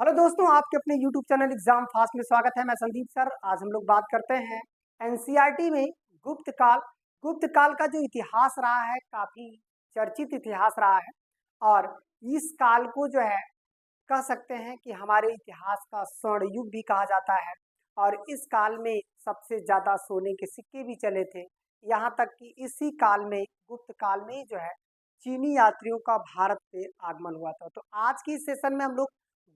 Hello दोस्तों, आपके अपने YouTube चैनल एग्जाम फास्ट में स्वागत है। मैं संदीप सर। आज हम लोग बात करते हैं एनसीईआरटी में गुप्त काल। गुप्त काल का जो इतिहास रहा है काफी चर्चित इतिहास रहा है और इस काल को जो है कह सकते हैं कि हमारे इतिहास का स्वर्ण युग भी कहा जाता है। और इस काल में सबसे ज्यादा सोने के सिक्के भी चले थे। यहाँ तक कि इसी काल में गुप्त काल में जो है चीनी यात्रियों का भारत पे आगमन हुआ था। तो आज की इस सेशन में हम लोग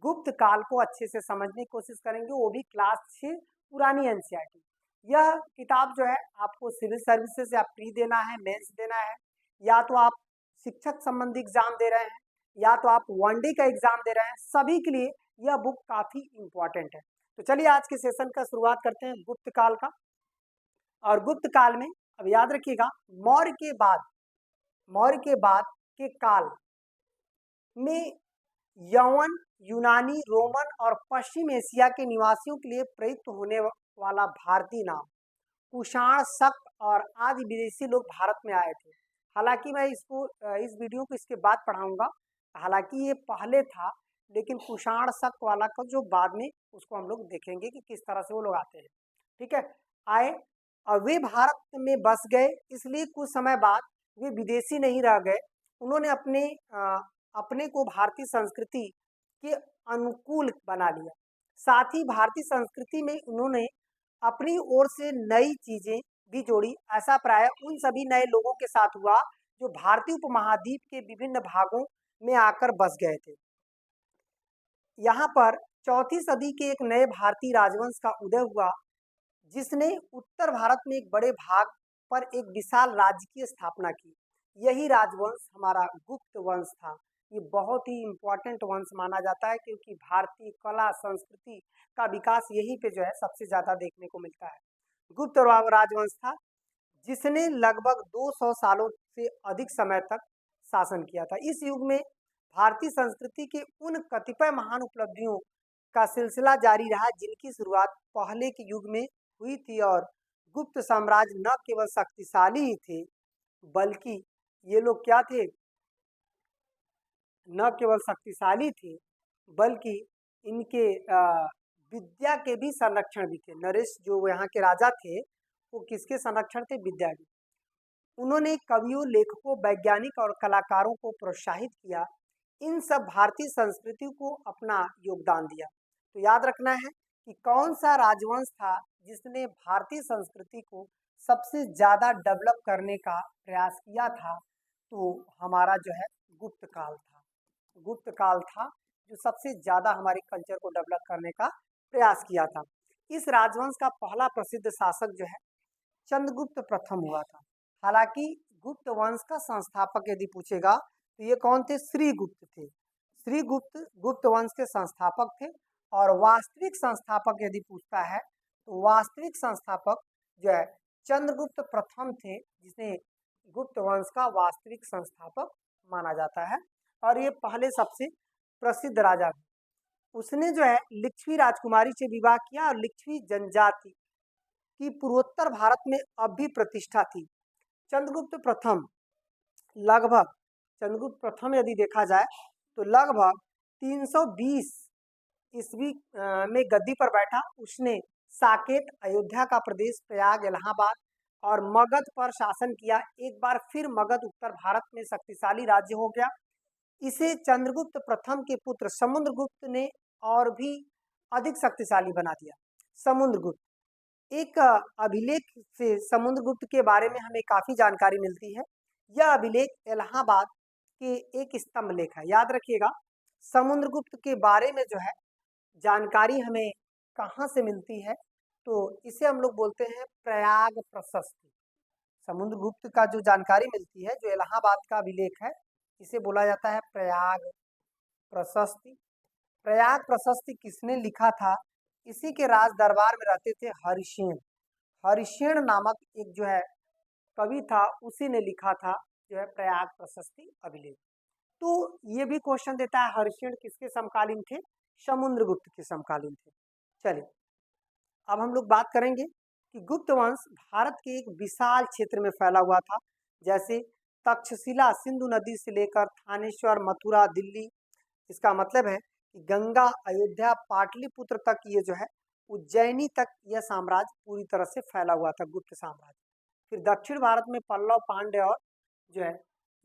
गुप्त काल को अच्छे से समझने की कोशिश करेंगे, वो भी क्लास 6 पुरानी एनसीईआरटी। यह किताब जो है आपको सिविल सर्विसेज या प्री देना है, मेंस देना है, या तो आप शिक्षक संबंधी एग्जाम दे रहे हैं, या तो आप वनडे का एग्जाम दे रहे हैं, सभी के लिए यह बुक काफी इंपॉर्टेंट है। तो चलिए आज के सेशन का शुरुआत करते हैं गुप्त काल का। और गुप्त काल में अब याद रखिएगा, मौर्य के बाद के काल में यवन, यूनानी, रोमन और पश्चिम एशिया के निवासियों के लिए प्रयुक्त होने वाला भारतीय नाम कुषाण, शक और आदि विदेशी लोग भारत में आए थे। हालांकि मैं इस वीडियो को इसके बाद पढ़ाऊंगा। हालांकि ये पहले था, लेकिन कुषाण शक वाला का जो बाद में उसको हम लोग देखेंगे कि किस तरह से वो लोग आते हैं। ठीक है, आए और वे भारत में बस गए, इसलिए कुछ समय बाद वे विदेशी नहीं रह गए। उन्होंने अपने को भारतीय संस्कृति के अनुकूल बना लिया। साथ ही भारतीय संस्कृति में उन्होंने अपनी ओर से नई चीजें भी जोड़ी। ऐसा प्राय उन सभी नए लोगों के साथ हुआ जो भारतीय उपमहाद्वीप के विभिन्न भागों में आकर बस गए थे। यहाँ पर चौथी सदी के एक नए भारतीय राजवंश का उदय हुआ, जिसने उत्तर भारत में एक बड़े भाग पर एक विशाल राज्य की स्थापना की। यही राजवंश हमारा गुप्त वंश था। ये बहुत ही इम्पोर्टेंट वंश माना जाता है, क्योंकि भारतीय कला संस्कृति का विकास यहीं पे जो है सबसे ज्यादा देखने को मिलता है। गुप्त राजवंश था जिसने लगभग 200 सालों से अधिक समय तक शासन किया था। इस युग में भारतीय संस्कृति के उन कतिपय महान उपलब्धियों का सिलसिला जारी रहा जिनकी शुरुआत पहले के युग में हुई थी। और गुप्त साम्राज्य न केवल शक्तिशाली ही थे, बल्कि ये लोग क्या थे, न केवल शक्तिशाली थे बल्कि इनके विद्या के भी संरक्षण भी थे। नरेश जो यहाँ के राजा थे वो किसके संरक्षण थे? विद्या के। उन्होंने कवियों, लेखकों, वैज्ञानिक और कलाकारों को प्रोत्साहित किया। इन सब भारतीय संस्कृति को अपना योगदान दिया। तो याद रखना है कि कौन सा राजवंश था जिसने भारतीय संस्कृति को सबसे ज्यादा डेवलप करने का प्रयास किया था? तो हमारा जो है गुप्त काल था। गुप्त काल था जो सबसे ज्यादा हमारे कल्चर को डेवलप करने का प्रयास किया था। इस राजवंश का पहला प्रसिद्ध शासक जो है चंद्रगुप्त प्रथम हुआ था। हालांकि गुप्त वंश का संस्थापक यदि पूछेगा तो ये कौन थे? श्रीगुप्त थे। श्रीगुप्त गुप्त वंश के संस्थापक थे। और वास्तविक संस्थापक यदि पूछता है तो वास्तविक संस्थापक जो है चंद्रगुप्त प्रथम थे, जिसे गुप्त वंश का वास्तविक संस्थापक माना जाता है। और ये पहले सबसे प्रसिद्ध राजा थे। उसने जो है लिच्छवी राजकुमारी से विवाह किया और लिच्छवी जनजाति की पूर्वोत्तर भारत में अब भी प्रतिष्ठा थी। चंद्रगुप्त प्रथम लगभग चंद्रगुप्त प्रथम यदि देखा जाए तो लगभग 320 ईस्वी में गद्दी पर बैठा। उसने साकेत, अयोध्या का प्रदेश, प्रयाग, इलाहाबाद और मगध पर शासन किया। एक बार फिर मगध उत्तर भारत में शक्तिशाली राज्य हो गया। इसे चंद्रगुप्त प्रथम के पुत्र समुद्रगुप्त ने और भी अधिक शक्तिशाली बना दिया। समुद्रगुप्त एक अभिलेख से समुद्रगुप्त के बारे में हमें काफी जानकारी मिलती है। यह अभिलेख इलाहाबाद के एक स्तंभ लेख है। याद रखिएगा, समुद्रगुप्त के बारे में जो है जानकारी हमें कहाँ से मिलती है? तो इसे हम लोग बोलते हैं प्रयाग प्रशस्ति। समुद्रगुप्त का जो जानकारी मिलती है, जो इलाहाबाद का अभिलेख है, इसे बोला जाता है प्रयाग प्रशस्ति। प्रयाग प्रशस्ति किसने लिखा था? इसी के राज दरबार में रहते थे हरिशेन। हरिशेन नामक एक जो है कवि था, उसी ने लिखा था जो है प्रयाग प्रशस्ति अभिलेख। तो ये भी क्वेश्चन देता है, हरिशेन किसके समकालीन थे? समुद्रगुप्त के समकालीन थे। चलिए अब हम लोग बात करेंगे कि गुप्त वंश भारत के एक विशाल क्षेत्र में फैला हुआ था, जैसे तक्षशिला सिंधु नदी से लेकर थानेश्वर, मथुरा, दिल्ली। इसका मतलब है कि गंगा, अयोध्या, पाटलिपुत्र तक ये जो है उज्जैनी तक यह साम्राज्य पूरी तरह से फैला हुआ था, गुप्त साम्राज्य। फिर दक्षिण भारत में पल्लव, पांड्य और जो है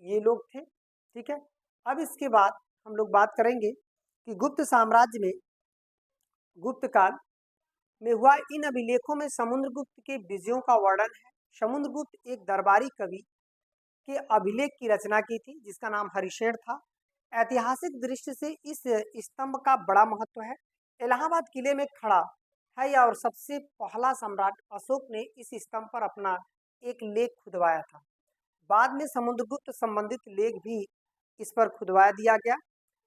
ये लोग थे। ठीक है, अब इसके बाद हम लोग बात करेंगे कि गुप्त साम्राज्य में, गुप्त काल में हुआ इन अभिलेखों में समुद्रगुप्त के विजयों का वर्णन है। समुद्रगुप्त एक दरबारी कवि के अभिलेख की रचना की थी जिसका नाम हरिशेण था। ऐतिहासिक दृष्टि से इस स्तंभ का बड़ा महत्व है। इलाहाबाद किले में खड़ा है यह, और सबसे पहला सम्राट अशोक ने इस स्तंभ पर अपना एक लेख खुदवाया था। बाद में समुद्रगुप्त संबंधित लेख भी इस पर खुदवा दिया गया।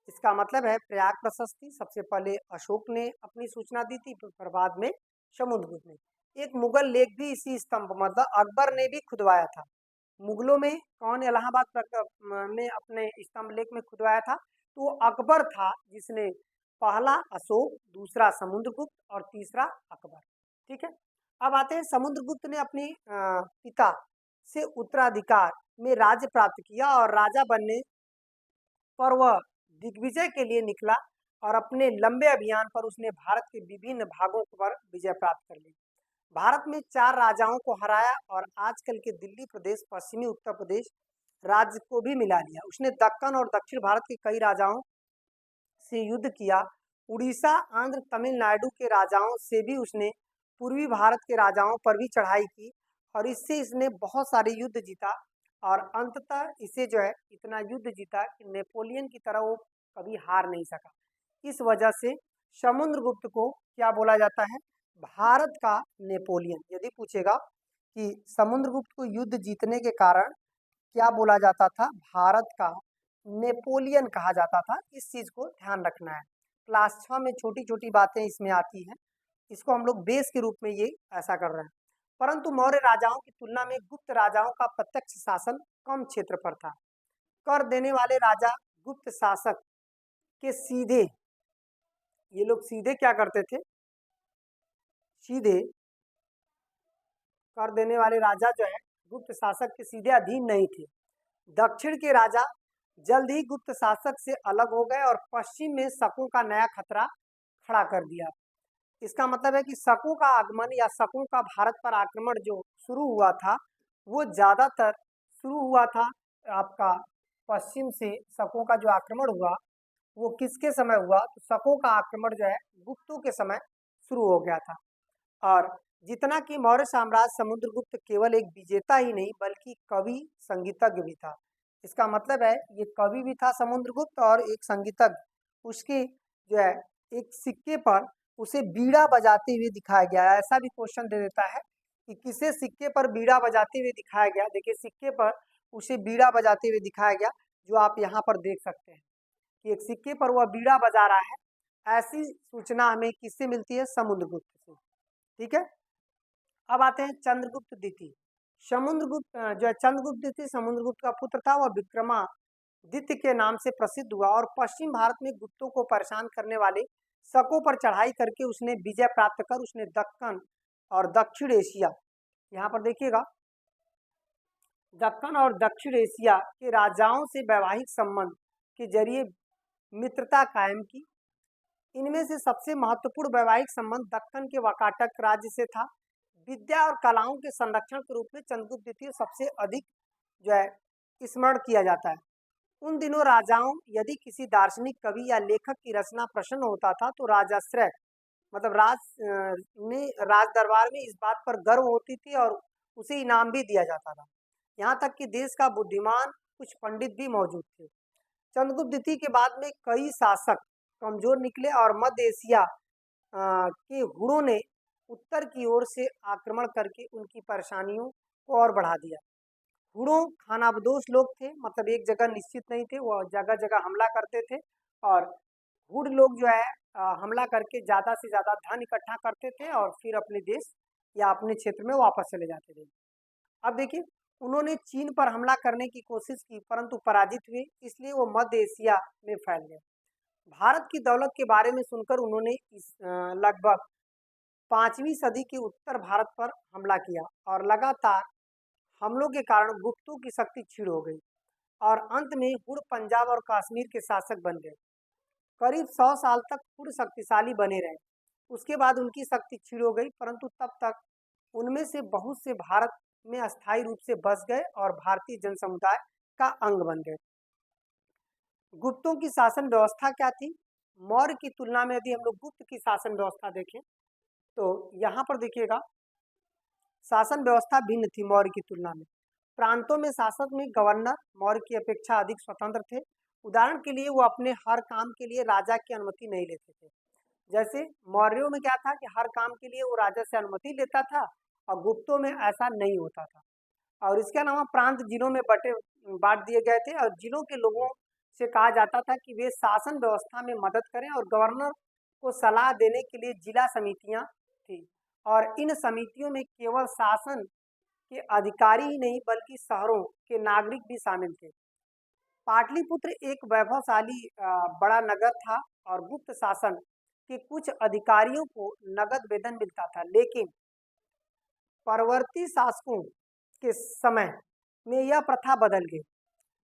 इसका मतलब है प्रयाग प्रशस्ति सबसे पहले अशोक ने अपनी सूचना दी थी, फिर बाद में समुद्रगुप्त ने। एक मुगल लेख भी इसी स्तंभ, मतलब अकबर ने भी खुदवाया था। मुगलों में कौन इलाहाबाद में अपने स्तंभ लेख में खुदवाया था? तो वो अकबर था, जिसने पहला अशोक, दूसरा समुद्रगुप्त और तीसरा अकबर। ठीक है, अब आते हैं समुद्रगुप्त ने अपने पिता से उत्तराधिकार में राज्य प्राप्त किया और राजा बनने पर वह दिग्विजय के लिए निकला, और अपने लंबे अभियान पर उसने भारत के विभिन्न भागों पर विजय प्राप्त कर ली। भारत में 4 राजाओं को हराया और आजकल के दिल्ली प्रदेश, पश्चिमी उत्तर प्रदेश राज्य को भी मिला लिया। उसने दक्कन और दक्षिण भारत के कई राजाओं से युद्ध किया। उड़ीसा, आंध्र, तमिलनाडु के राजाओं से भी उसने पूर्वी भारत के राजाओं पर भी चढ़ाई की, और इससे इसने बहुत सारे युद्ध जीता, और अंततः इसे जो है इतना युद्ध जीता कि नेपोलियन की तरह वो कभी हार नहीं सका। इस वजह से समुद्रगुप्त को क्या बोला जाता है? भारत का नेपोलियन। यदि पूछेगा कि समुद्रगुप्त को युद्ध जीतने के कारण क्या बोला जाता था? भारत का नेपोलियन कहा जाता था। इस चीज को ध्यान रखना है। क्लास 6 में छोटी छोटी बातें इसमें आती हैं, इसको हम लोग बेस के रूप में ये ऐसा कर रहे हैं। परंतु मौर्य राजाओं की तुलना में गुप्त राजाओं का प्रत्यक्ष शासन कम क्षेत्र पर था। कर देने वाले राजा गुप्त शासक के सीधे, ये लोग सीधे क्या करते थे? सीधे कर देने वाले राजा जो है गुप्त शासक के सीधे अधीन नहीं थे। दक्षिण के राजा जल्द ही गुप्त शासक से अलग हो गए और पश्चिम में शकों का नया खतरा खड़ा कर दिया। इसका मतलब है कि शकों का आगमन या शकों का भारत पर आक्रमण जो शुरू हुआ था, वो ज्यादातर शुरू हुआ था आपका पश्चिम से। शकों का जो आक्रमण हुआ वो किसके समय हुआ? तो शकों का आक्रमण जो है गुप्तों के समय शुरू हो गया था। और जितना कि मौर्य साम्राज्य समुद्रगुप्त केवल एक विजेता ही नहीं बल्कि कवि, संगीतज्ञ भी था। इसका मतलब है ये कवि भी था समुद्रगुप्त और एक संगीतज्ञ। उसके जो है एक सिक्के पर उसे बीड़ा बजाते हुए दिखाया गया है। ऐसा भी क्वेश्चन दे देता है कि किसे सिक्के पर बीड़ा बजाते हुए दिखाया गया। देखिए सिक्के पर उसे बीड़ा बजाते हुए दिखाया गया, जो आप यहाँ पर देख सकते हैं कि एक सिक्के पर वह बीड़ा बजा रहा है। ऐसी सूचना हमें किससे मिलती है? समुद्रगुप्त से। ठीक है, अब आते हैं चंद्रगुप्त द्वितीय। समुद्रगुप्त जो है चंद्रगुप्त द्वितीय समुद्रगुप्त का पुत्र था। वह विक्रमादित्य के नाम से प्रसिद्ध हुआ और पश्चिम भारत में गुप्तों को परेशान करने वाले शकों पर चढ़ाई करके उसने विजय प्राप्त कर उसने दक्कन और दक्षिण एशिया, यहाँ पर देखिएगा, दक्कन और दक्षिण एशिया के राजाओं से वैवाहिक संबंध के जरिए मित्रता कायम की। इनमें से सबसे महत्वपूर्ण वैवाहिक संबंध दक्कन के वाकाटक राज्य से था। विद्या और कलाओं के संरक्षण के रूप में चंद्रगुप्त द्वितीय सबसे अधिक जो है स्मरण किया जाता है। उन दिनों राजाओं, यदि किसी दार्शनिक, कवि या लेखक की रचना प्रसन्न होता था तो राजाश्रय, मतलब राज दरबार में इस बात पर गर्व होती थी और उसे इनाम भी दिया जाता था। यहाँ तक कि देश का बुद्धिमान कुछ पंडित भी मौजूद थे। चंद्रगुप्त द्वितीय के बाद में कई शासक कमजोर निकले और मध्य एशिया के हुणों ने उत्तर की ओर से आक्रमण करके उनकी परेशानियों को और बढ़ा दिया। हुणों खानाबदोश लोग थे, मतलब एक जगह निश्चित नहीं थे, वह जगह जगह हमला करते थे। और हुण लोग जो है हमला करके ज़्यादा से ज़्यादा धन इकट्ठा करते थे और फिर अपने देश या अपने क्षेत्र में वापस चले जाते थे। अब देखिए, उन्होंने चीन पर हमला करने की कोशिश की परंतु पराजित हुए, इसलिए वो मध्य एशिया में फैल गए। भारत की दौलत के बारे में सुनकर उन्होंने लगभग 5वीं सदी के उत्तर भारत पर हमला किया और लगातार हमलों के कारण गुप्तों की शक्ति क्षीण हो गई और अंत में हुण पंजाब और कश्मीर के शासक बन गए। करीब 100 साल तक पूर्ण शक्तिशाली बने रहे। उसके बाद उनकी शक्ति क्षीण हो गई, परंतु तब तक उनमें से बहुत से भारत में अस्थायी रूप से बस गए और भारतीय जन समुदाय का अंग बन गए। गुप्तों की शासन व्यवस्था क्या थी? मौर्य की तुलना में यदि हम लोग गुप्त की शासन व्यवस्था देखें तो यहाँ पर देखिएगा, शासन व्यवस्था भिन्न थी मौर्य की तुलना में। प्रांतों में शासक में गवर्नर मौर्य की अपेक्षा अधिक स्वतंत्र थे। उदाहरण के लिए वो अपने हर काम के लिए राजा की अनुमति नहीं लेते थे। जैसे मौर्यों में क्या था कि हर काम के लिए वो राजा से अनुमति लेता था, और गुप्तों में ऐसा नहीं होता था। और इसके अलावा प्रांत जिलों में बांट दिए गए थे, और जिलों के लोगों से कहा जाता था कि वे शासन व्यवस्था में मदद करें, और गवर्नर को सलाह देने के लिए जिला समितियां थी। और इन समितियों में केवल शासन के अधिकारी ही नहीं बल्कि शहरों के नागरिक भी शामिल थे। पाटलिपुत्र एक वैभवशाली बड़ा नगर था, और गुप्त शासन के कुछ अधिकारियों को नगद वेतन मिलता था। लेकिन परवर्ती शासकों के समय में यह प्रथा बदल गई।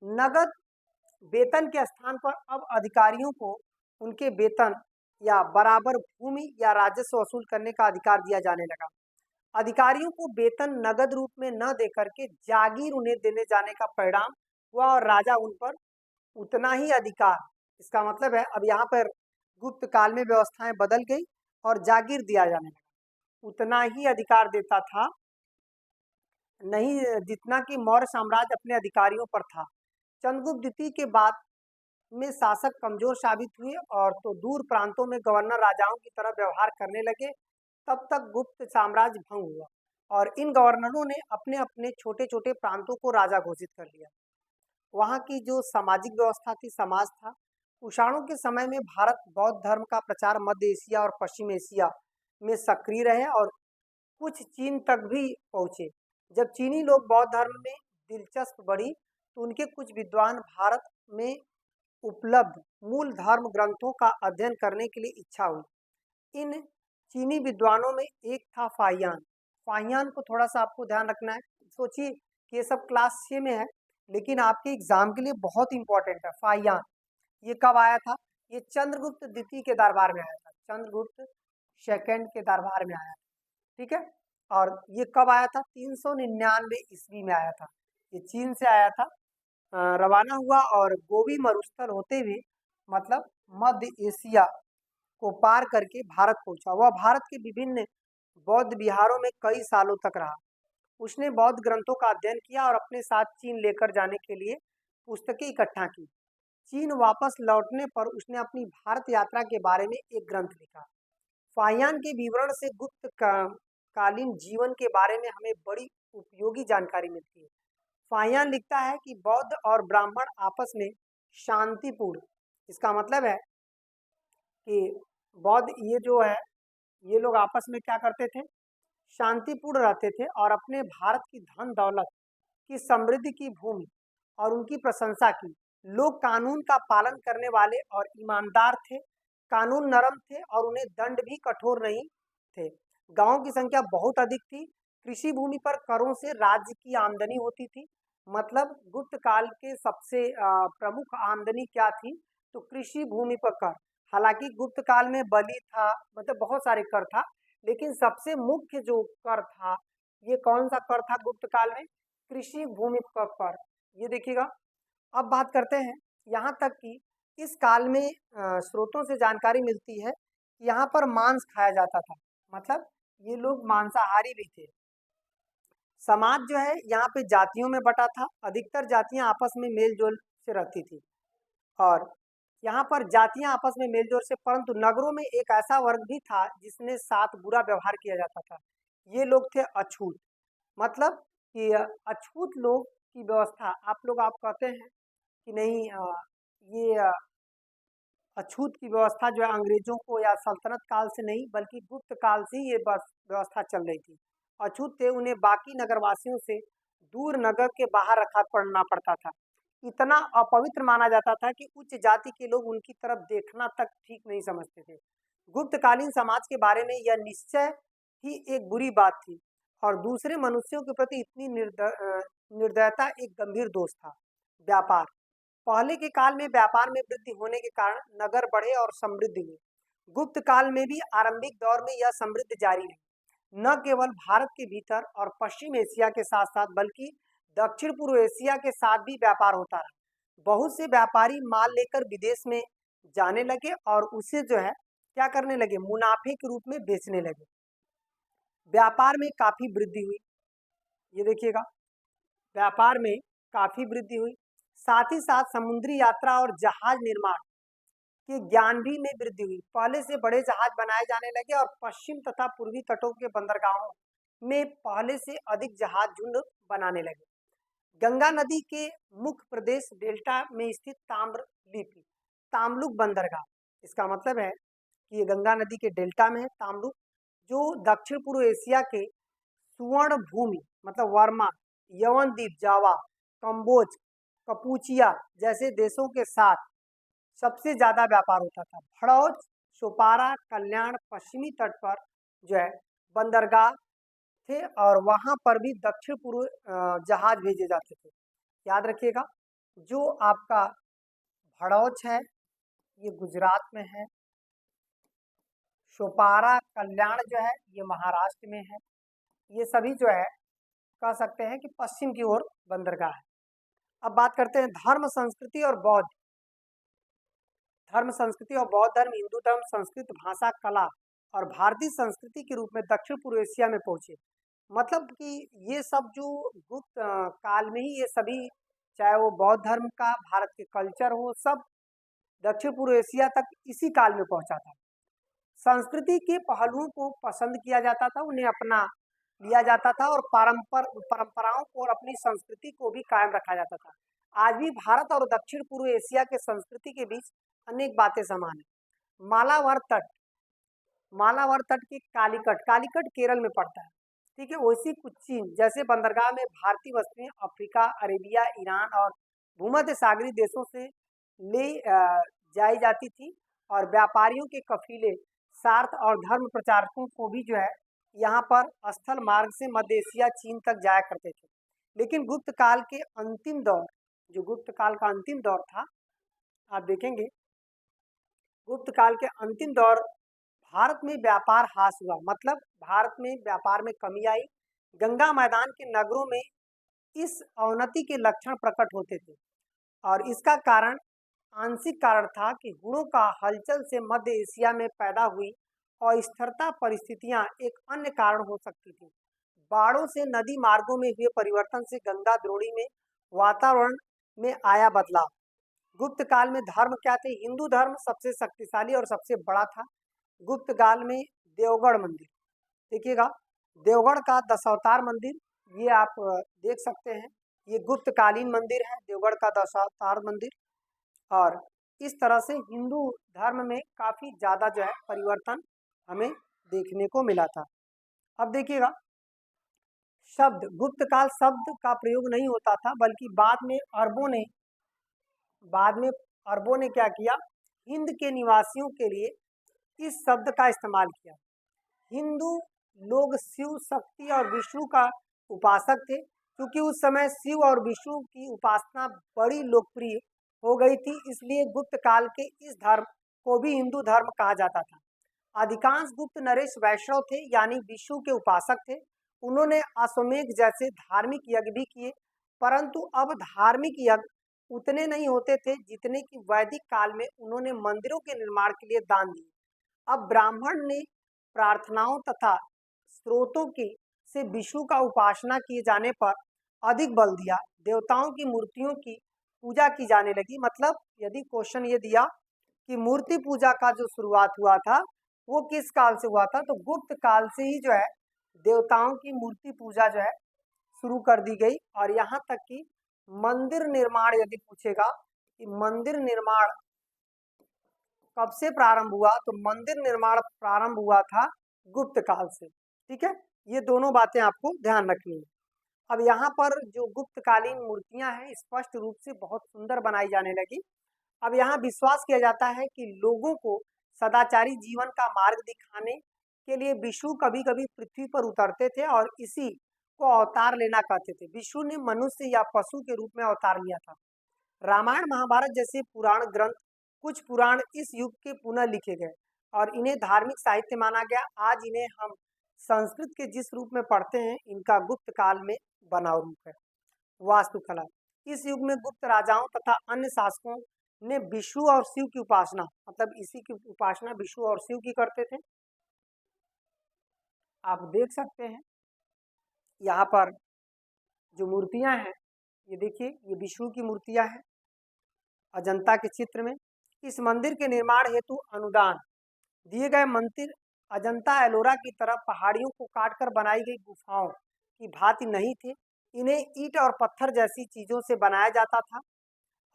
नगद वेतन के स्थान पर अब अधिकारियों को उनके वेतन या बराबर भूमि या राजस्व वसूल करने का अधिकार दिया जाने लगा। अधिकारियों को वेतन नगद रूप में न देकर के जागीर उन्हें देने जाने का परिणाम हुआ, और राजा उन पर उतना ही अधिकार, इसका मतलब है अब यहाँ पर गुप्त काल में व्यवस्थाएं बदल गई और जागीर दिया जाने लगा। उतना ही अधिकार देता था, नहीं जितना कि मौर्य साम्राज्य अपने अधिकारियों पर था। चंद्रगुप्त द्वितीय के बाद में शासक कमजोर साबित हुए, और तो दूर प्रांतों में गवर्नर राजाओं की तरह व्यवहार करने लगे। तब तक गुप्त साम्राज्य भंग हुआ, और इन गवर्नरों ने अपने अपने छोटे छोटे प्रांतों को राजा घोषित कर लिया। वहाँ की जो सामाजिक व्यवस्था थी, समाज था, कुषाणों के समय में भारत बौद्ध धर्म का प्रचार मध्य एशिया और पश्चिम एशिया में सक्रिय रहे, और कुछ चीन तक भी पहुँचे। जब चीनी लोग बौद्ध धर्म में दिलचस्प बढ़ी तो उनके कुछ विद्वान भारत में उपलब्ध मूल धर्म ग्रंथों का अध्ययन करने के लिए इच्छा हुई। इन चीनी विद्वानों में एक था फाहियान। फाहियान को थोड़ा सा आपको ध्यान रखना है। सोचिए कि ये सब क्लास 6 में है, लेकिन आपके एग्जाम के लिए बहुत इंपॉर्टेंट है। फाहियान ये कब आया था? ये चंद्रगुप्त द्वितीय के दरबार में आया था, चंद्रगुप्त सेकंड के दरबार में आया था। ठीक है, और ये कब आया था? 399 ईस्वी में आया था। ये चीन से आया था, रवाना हुआ और गोबी मरुस्थल होते हुए, मतलब मध्य एशिया को पार करके भारत पहुंचा। वह भारत के विभिन्न बौद्ध विहारों में कई सालों तक रहा। उसने बौद्ध ग्रंथों का अध्ययन किया और अपने साथ चीन लेकर जाने के लिए पुस्तकें इकट्ठा की। चीन वापस लौटने पर उसने अपनी भारत यात्रा के बारे में एक ग्रंथ लिखा। फाहियान के विवरण से गुप्त कालीन जीवन के बारे में हमें बड़ी उपयोगी जानकारी मिलती है। फाहियान लिखता है कि बौद्ध और ब्राह्मण आपस में शांतिपूर्ण, इसका मतलब है कि बौद्ध ये जो है, ये लोग आपस में क्या करते थे? शांतिपूर्ण रहते थे, और अपने भारत की धन दौलत की समृद्धि की भूमि और उनकी प्रशंसा की। लोग कानून का पालन करने वाले और ईमानदार थे। कानून नरम थे और उन्हें दंड भी कठोर नहीं थे। गांवों की संख्या बहुत अधिक थी। कृषि भूमि पर करों से राज्य की आमदनी होती थी। मतलब गुप्त काल के सबसे प्रमुख आमदनी क्या थी? तो कृषि भूमि पर कर। हालांकि गुप्त काल में बलि था, मतलब बहुत सारे कर था, लेकिन सबसे मुख्य जो कर था, ये कौन सा कर था गुप्त काल में? कृषि भूमि पर कर। ये देखिएगा। अब बात करते हैं, यहाँ तक कि इस काल में स्रोतों से जानकारी मिलती है कि यहाँ पर मांस खाया जाता था, मतलब ये लोग मांसाहारी भी थे। समाज जो है यहाँ पे जातियों में बटा था। अधिकतर जातियां आपस में मेलजोल से रहती थी, और यहाँ पर जातियां आपस में मेलजोल से, परंतु नगरों में एक ऐसा वर्ग भी था जिसने साथ बुरा व्यवहार किया जाता था। ये लोग थे अछूत। मतलब कि अछूत लोग की व्यवस्था, आप कहते हैं कि नहीं, ये अछूत की व्यवस्था जो है अंग्रेजों को या सल्तनत काल से नहीं बल्कि गुप्त काल से ही ये व्यवस्था चल रही थी। अछूत थे, उन्हें बाकी नगरवासियों से दूर नगर के बाहर रखा पड़ना पड़ता था। इतना अपवित्र माना जाता था कि उच्च जाति के लोग उनकी तरफ देखना तक ठीक नहीं समझते थे। गुप्तकालीन समाज के बारे में यह निश्चय ही एक बुरी बात थी, और दूसरे मनुष्यों के प्रति इतनी निर्दयता एक गंभीर दोष था। व्यापार पहले के काल में व्यापार में वृद्धि होने के कारण नगर बढ़े और समृद्धि हुई। गुप्त काल में भी आरंभिक दौर में यह समृद्धि जारी रही। न केवल भारत के भीतर और पश्चिम एशिया के साथ साथ बल्कि दक्षिण पूर्व एशिया के साथ भी व्यापार होता रहा। बहुत से व्यापारी माल लेकर विदेश में जाने लगे और उसे जो है क्या करने लगे, मुनाफे के रूप में बेचने लगे। व्यापार में काफी वृद्धि हुई, ये देखिएगा, व्यापार में काफी वृद्धि हुई। साथ ही साथ समुद्री यात्रा और जहाज निर्माण के ज्ञान भी में वृद्धि हुई। पहले से बड़े जहाज बनाए जाने लगे और पश्चिम तथा पूर्वी तटों के बंदरगाहों में पहले से अधिक जहाज झुंड बनाने लगे। गंगा नदी के मुख्य प्रदेश डेल्टा में स्थित ताम्रलिप्ति ताम्लुक बंदरगाह, इसका मतलब है कि ये गंगा नदी के डेल्टा में है ताम्लुक, जो दक्षिण पूर्व एशिया के सुवर्ण भूमि मतलब वर्मा, यवन द्वीप, जावा, कंबोज, कपूचिया जैसे देशों के साथ सबसे ज्यादा व्यापार होता था। भड़ौच, सोपारा, कल्याण पश्चिमी तट पर जो है बंदरगाह थे और वहां पर भी दक्षिण पूर्व जहाज भेजे जाते थे। याद रखिएगा, जो आपका भड़ौच है ये गुजरात में है, सोपारा, कल्याण जो है ये महाराष्ट्र में है, ये सभी जो है कह सकते हैं कि पश्चिम की ओर बंदरगाह है। अब बात करते हैं धर्म, संस्कृति और बौद्ध। धर्म, संस्कृति और बौद्ध धर्म हिंदू धर्म, संस्कृत, भाषा, कला और भारतीय संस्कृति के रूप में दक्षिण पूर्व एशिया में पहुंचे। मतलब कि ये सब जो गुप्त काल में ही ये सभी, चाहे वो बौद्ध धर्म का, भारत के कल्चर हो, सब दक्षिण पूर्व एशिया तक इसी काल में पहुंचा था। संस्कृति के पहलुओं को पसंद किया जाता था, उन्हें अपना लिया जाता था और परंपराओं को और अपनी संस्कृति को भी कायम रखा जाता था। आज भी भारत और दक्षिण पूर्व एशिया के संस्कृति के बीच अनेक बातें समान है। मालावर तट, मालावर तट की कालीकट, कालीकट केरल में पड़ता है, ठीक है। वैसी कुचिन जैसे बंदरगाह में भारतीय वस्तुएं अफ्रीका, अरेबिया, ईरान और भूमध्य सागरीय देशों से ले जाई जाती थी और व्यापारियों के कफीले, सार्थ और धर्म प्रचारकों को भी जो है यहाँ पर स्थल मार्ग से मध्य एशिया, चीन तक जाया करते थे। लेकिन गुप्त काल के अंतिम दौर, जो गुप्त काल का अंतिम दौर था, आप देखेंगे गुप्त काल के अंतिम दौर भारत में व्यापार हास हुआ, मतलब भारत में व्यापार में कमी आई। गंगा मैदान के नगरों में इस अवनति के लक्षण प्रकट होते थे और इसका कारण आंशिक कारण था कि गुणों का हलचल से मध्य एशिया में पैदा हुई अस्थिरता परिस्थितियां एक अन्य कारण हो सकती थी। बाढ़ों से नदी मार्गों में हुए परिवर्तन से गंगा द्रोणी में वातावरण में आया बदलाव। गुप्त काल में धर्म क्या थे? हिंदू धर्म सबसे शक्तिशाली और सबसे बड़ा था। गुप्त काल में देवगढ़ मंदिर, देखिएगा, देवगढ़ का दशावतार मंदिर, ये आप देख सकते हैं, ये गुप्तकालीन मंदिर है, देवगढ़ का दशावतार मंदिर। और इस तरह से हिंदू धर्म में काफी ज्यादा जो है परिवर्तन हमें देखने को मिला था। अब देखिएगा, शब्द, गुप्त काल शब्द का प्रयोग नहीं होता था, बल्कि बाद में अरबों ने क्या किया, हिंद के निवासियों के लिए इस शब्द का इस्तेमाल किया। हिंदू लोग शिव, शक्ति और विष्णु का उपासक थे, क्योंकि उस समय शिव और विष्णु की उपासना बड़ी लोकप्रिय हो गई थी, इसलिए गुप्त काल के इस धर्म को भी हिंदू धर्म कहा जाता था। अधिकांश गुप्त नरेश वैष्णव थे, यानी विष्णु के उपासक थे। उन्होंने अश्वमेध जैसे धार्मिक यज्ञ भी किए, परंतु अब धार्मिक यज्ञ उतने नहीं होते थे जितने कि वैदिक काल में उन्होंने मंदिरों के निर्माण के लिए दान दिए। अब ब्राह्मण ने प्रार्थनाओं तथा स्रोतों की से विष्णु का उपासना किए जाने पर अधिक बल दिया। देवताओं की मूर्तियों की पूजा की जाने लगी। मतलब यदि क्वेश्चन ये दिया कि मूर्ति पूजा का जो शुरुआत हुआ था वो किस काल से हुआ था, तो गुप्त काल से ही जो है देवताओं की मूर्ति पूजा जो है शुरू कर दी गई। और यहाँ तक कि मंदिर निर्माण यदि पूछेगा कि मंदिर निर्माण कब से प्रारंभ हुआ, तो मंदिर निर्माण प्रारंभ हुआ था गुप्त काल से। ठीक है, ये दोनों बातें आपको ध्यान रखनी है। अब यहाँ पर जो गुप्तकालीन मूर्तियां हैं स्पष्ट रूप से बहुत सुंदर बनाई जाने लगी। अब यहाँ विश्वास किया जाता है कि लोगों को सदाचारी जीवन का मार्ग दिखाने के लिए विष्णु कभी कभी पृथ्वी पर उतरते थे और इसी को अवतार लेना कहते थे। विष्णु ने मनुष्य या पशु के रूप में अवतार लिया था। रामायण महाभारत जैसे पुराण ग्रंथ, कुछ पुराण इस युग के पुनः लिखे गए और इन्हें धार्मिक साहित्य माना गया। आज इन्हें हम संस्कृत के जिस रूप में पढ़ते हैं, इनका गुप्त काल में बना रूप है। वास्तुकला, इस युग में गुप्त राजाओं तथा अन्य शासकों ने विष्णु और शिव की उपासना, मतलब इसी की उपासना विष्णु और शिव की करते थे। आप देख सकते हैं यहाँ पर जो मूर्तियां हैं, ये देखिए, ये विष्णु की मूर्तियां हैं अजंता के चित्र में। इस मंदिर के निर्माण हेतु अनुदान दिए गए मंदिर अजंता एलोरा की तरफ पहाड़ियों को काटकर बनाई गई गुफाओं की भांति नहीं थे। इन्हें ईंट और पत्थर जैसी चीजों से बनाया जाता था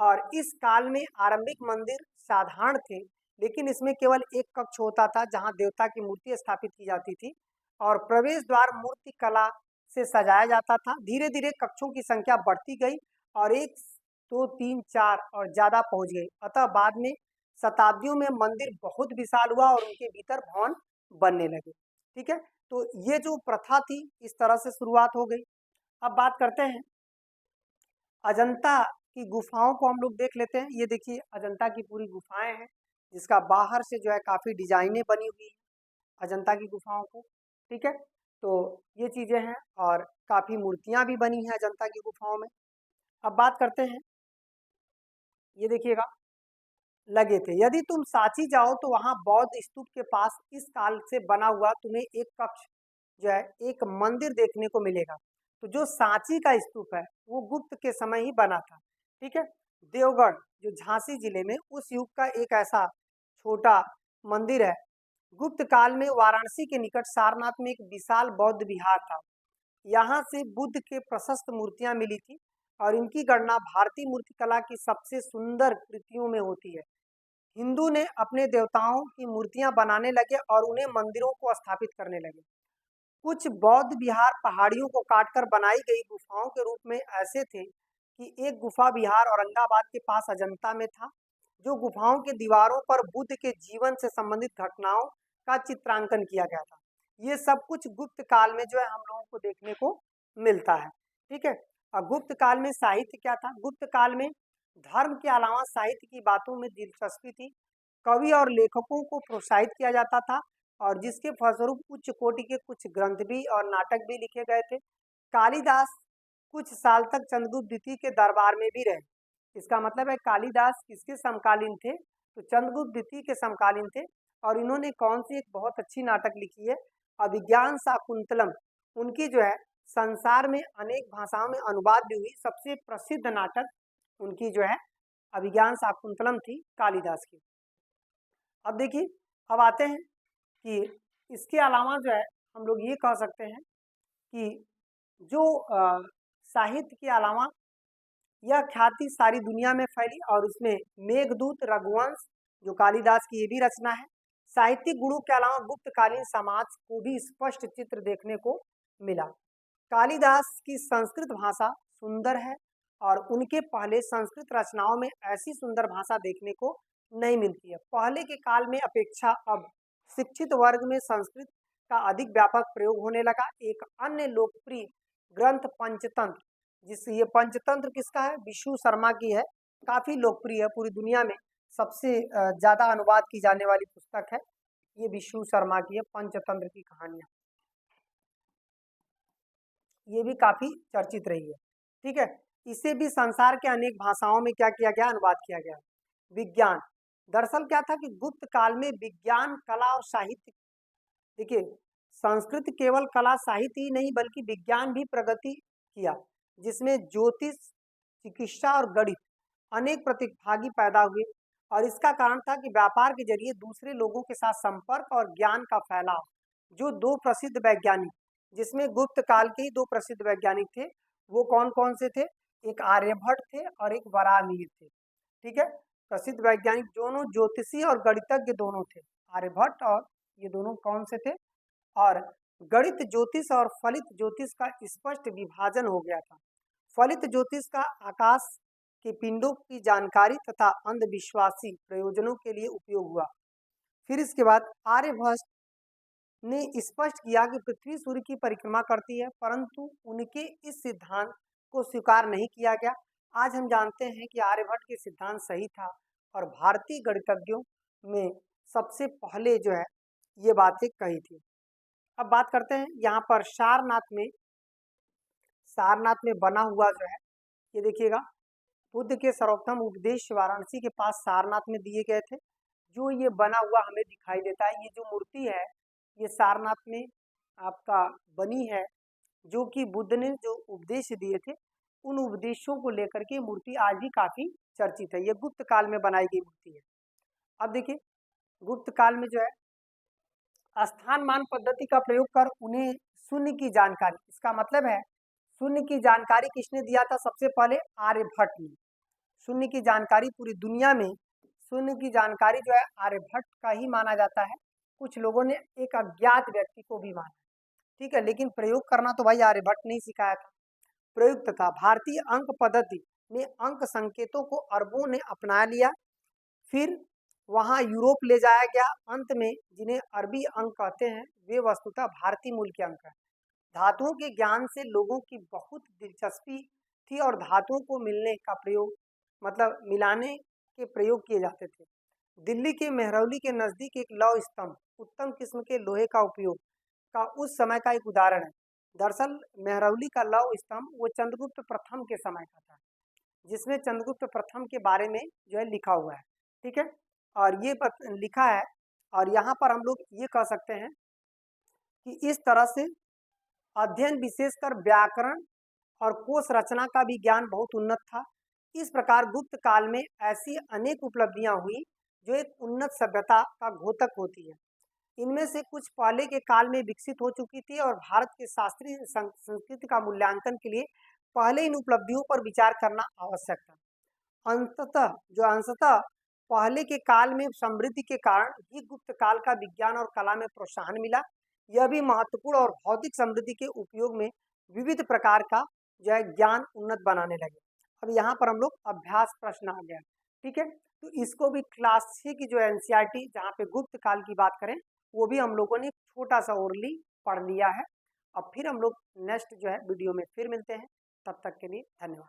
और इस काल में आरंभिक मंदिर साधारण थे, लेकिन इसमें केवल एक कक्ष होता था जहां देवता की मूर्ति स्थापित की जाती थी और प्रवेश द्वार मूर्ति कला से सजाया जाता था। धीरे धीरे कक्षों की संख्या बढ़ती गई और 1, 2, 3, 4 और ज्यादा पहुंच गई। अतः बाद में शताब्दियों में मंदिर बहुत विशाल हुआ और उनके भीतर भवन बनने लगे। ठीक है, तो ये जो प्रथा थी, इस तरह से शुरुआत हो गई। अब बात करते हैं अजंता की गुफाओं को, हम लोग देख लेते हैं। ये देखिए अजंता की पूरी गुफाएं हैं, जिसका बाहर से जो है काफी डिजाइनें बनी हुई है अजंता की गुफाओं को। ठीक है, तो ये चीजें हैं और काफी मूर्तियां भी बनी हैं अजंता की गुफाओं में। अब बात करते हैं, ये देखिएगा लगे थे। यदि तुम सांची जाओ तो वहां बौद्ध स्तूप के पास इस काल से बना हुआ तुम्हें एक कक्ष जो है एक मंदिर देखने को मिलेगा। तो जो सांची का स्तूप है वो गुप्त के समय ही बना था। ठीक है, देवगढ़ जो झांसी जिले में, उस युग का एक ऐसा छोटा मंदिर है। गुप्त काल में वाराणसी के निकट सारनाथ में एक विशाल बौद्ध विहार था। यहाँ से बुद्ध के प्रशस्त मूर्तियां मिली थी और इनकी गणना भारतीय मूर्तिकला की सबसे सुंदर कृतियों में होती है। हिंदू ने अपने देवताओं की मूर्तियां बनाने लगे और उन्हें मंदिरों को स्थापित करने लगे। कुछ बौद्ध विहार पहाड़ियों को काटकर बनाई गई गुफाओं के रूप में ऐसे थे कि एक गुफा विहार औरंगाबाद के पास अजंता में था, जो गुफाओं के दीवारों पर बुद्ध के जीवन से संबंधित घटनाओं का चित्रांकन किया गया था। ये सब कुछ गुप्त काल में जो है हम लोगों को देखने को मिलता है। ठीक है, और गुप्त काल में साहित्य क्या था? गुप्त काल में धर्म के अलावा साहित्य की बातों में दिलचस्पी थी। कवि और लेखकों को प्रोत्साहित किया जाता था और जिसके फलस्वरूप उच्च कोटि के कुछ ग्रंथ भी और नाटक भी लिखे गए थे। कालिदास कुछ साल तक चंद्रगुप्त द्वितीय के दरबार में भी रहे। इसका मतलब है कालिदास किसके समकालीन थे? तो चंद्रगुप्त द्वितीय के समकालीन थे। और इन्होंने कौन सी एक बहुत अच्छी नाटक लिखी है, अभिज्ञान शाकुंतलम। उनकी जो है संसार में अनेक भाषाओं में अनुवाद भी हुई। सबसे प्रसिद्ध नाटक उनकी जो है अभिज्ञान शाकुंतलम थी, कालिदास की। अब देखिए, अब आते हैं कि इसके अलावा जो है हम लोग ये कह सकते हैं कि जो साहित्य के अलावा यह ख्याति सारी दुनिया में फैली और उसमें मेघदूत, रघुवंश जो कालिदास की ये भी रचना है। साहित्यिक गुणों के अलावा गुप्तकालीन समाज को भी स्पष्ट चित्र देखने को मिला। कालिदास की संस्कृत भाषा सुंदर है और उनके पहले संस्कृत रचनाओं में ऐसी सुंदर भाषा देखने को नहीं मिलती है। पहले के काल में अपेक्षा अब शिक्षित वर्ग में संस्कृत का अधिक व्यापक प्रयोग होने लगा। एक अन्य लोकप्रिय ग्रंथ पंचतंत्र, जिस ये पंचतंत्र किसका है? विष्णु शर्मा की है। काफी लोकप्रिय है, पूरी दुनिया में सबसे ज्यादा अनुवाद की जाने वाली पुस्तक है। ये विष्णु शर्मा की है, पंचतंत्र की कहानियां। ये भी काफी चर्चित रही है। ठीक है, इसे भी संसार के अनेक भाषाओं में क्या किया गया? अनुवाद किया गया। विज्ञान, दरअसल क्या था कि गुप्त काल में विज्ञान, कला और साहित्य, देखिए संस्कृत केवल कला साहित्य ही नहीं बल्कि विज्ञान भी प्रगति किया, जिसमें ज्योतिष, चिकित्सा और गणित अनेक प्रतिभागी पैदा हुए। और इसका कारण था कि व्यापार के जरिए दूसरे लोगों के साथ संपर्क और ज्ञान का फैलाव। जो दो प्रसिद्ध वैज्ञानिक, जिसमें गुप्त काल के ही दो प्रसिद्ध वैज्ञानिक थे, वो कौन कौन से थे? एक आर्यभट्ट थे और एक वराहमिहिर थे। ठीक है, प्रसिद्ध वैज्ञानिक दोनों ज्योतिषी और गणितज्ञ दोनों थे, आर्यभट्ट और ये दोनों कौन से थे? और गणित ज्योतिष और फलित ज्योतिष का स्पष्ट विभाजन हो गया था। फलित ज्योतिष का आकाश के पिंडों की जानकारी तथा अंधविश्वासी प्रयोजनों के लिए उपयोग हुआ। फिर इसके बाद आर्यभट्ट ने स्पष्ट किया कि पृथ्वी सूर्य की परिक्रमा करती है, परंतु उनके इस सिद्धांत को स्वीकार नहीं किया गया। आज हम जानते हैं कि आर्यभट्ट के सिद्धांत सही था और भारतीय गणितज्ञों में सबसे पहले जो है ये बातें कही थी। अब बात करते हैं यहाँ पर सारनाथ में बना हुआ जो है, ये देखिएगा, बुद्ध के सर्वोत्तम उपदेश वाराणसी के पास सारनाथ में दिए गए थे। जो ये बना हुआ हमें दिखाई देता है, ये जो मूर्ति है ये सारनाथ में आपका बनी है, जो कि बुद्ध ने जो उपदेश दिए थे उन उपदेशों को लेकर के मूर्ति आज भी काफी चर्चित है। ये गुप्त काल में बनाई गई मूर्ति है। अब देखिए, गुप्त काल में जो है स्थान मान पद्धति का प्रयोग कर उन्हें शून्य की जानकारी, इसका मतलब है शून्य की जानकारी किसने दिया था? सबसे पहले आर्यभट्ट ने। शून्य की जानकारी पूरी दुनिया में, शून्य की जानकारी जो है आर्यभट्ट का ही माना जाता है। कुछ लोगों ने एक अज्ञात व्यक्ति को भी माना, ठीक है, लेकिन प्रयोग करना तो भाई आर्यभट्ट ने ही सिखाया था। प्रयुक्त था। भारतीय अंक पद्धति ने अंक संकेतों को अरबों ने अपना लिया, फिर वहां यूरोप ले जाया गया। अंत में जिन्हें अरबी अंक कहते हैं वे वस्तुतः भारतीय मूल के अंक है। धातुओं के ज्ञान से लोगों की बहुत दिलचस्पी थी और धातुओं को मिलने का प्रयोग, मतलब मिलाने के प्रयोग किए जाते थे। दिल्ली के मेहरौली के नजदीक एक लौह स्तंभ उत्तम किस्म के लोहे का उपयोग का उस समय का एक उदाहरण है। दरअसल मेहरौली का लौह स्तंभ वो चंद्रगुप्त प्रथम के समय का था, जिसमें चंद्रगुप्त प्रथम के बारे में जो है लिखा हुआ है, ठीक है, और ये लिखा है। और यहाँ पर हम लोग ये कह सकते हैं कि इस तरह से अध्ययन विशेषकर व्याकरण और कोश रचना का भी ज्ञान बहुत उन्नत था। इस प्रकार गुप्त काल में ऐसी अनेक उपलब्धियां हुई जो एक उन्नत सभ्यता का घोतक होती है। इनमें से कुछ पहले के काल में विकसित हो चुकी थी और भारत के शास्त्रीय संस्कृति का मूल्यांकन के लिए पहले इन उपलब्धियों पर विचार करना आवश्यक था। अंशतः पहले के काल में समृद्धि के कारण ही गुप्त काल का विज्ञान और कला में प्रोत्साहन मिला। यह भी महत्वपूर्ण और भौतिक समृद्धि के उपयोग में विविध प्रकार का जो है ज्ञान उन्नत बनाने लगे। अब यहाँ पर हम लोग अभ्यास प्रश्न आ गया, ठीक है, तो इसको भी क्लास 6 की जो एनसीईआरटी जहाँ पे गुप्त काल की बात करें वो भी हम लोगों ने छोटा सा ओरली पढ़ लिया है। अब फिर हम लोग नेक्स्ट जो है वीडियो में फिर मिलते हैं, तब तक के लिए धन्यवाद।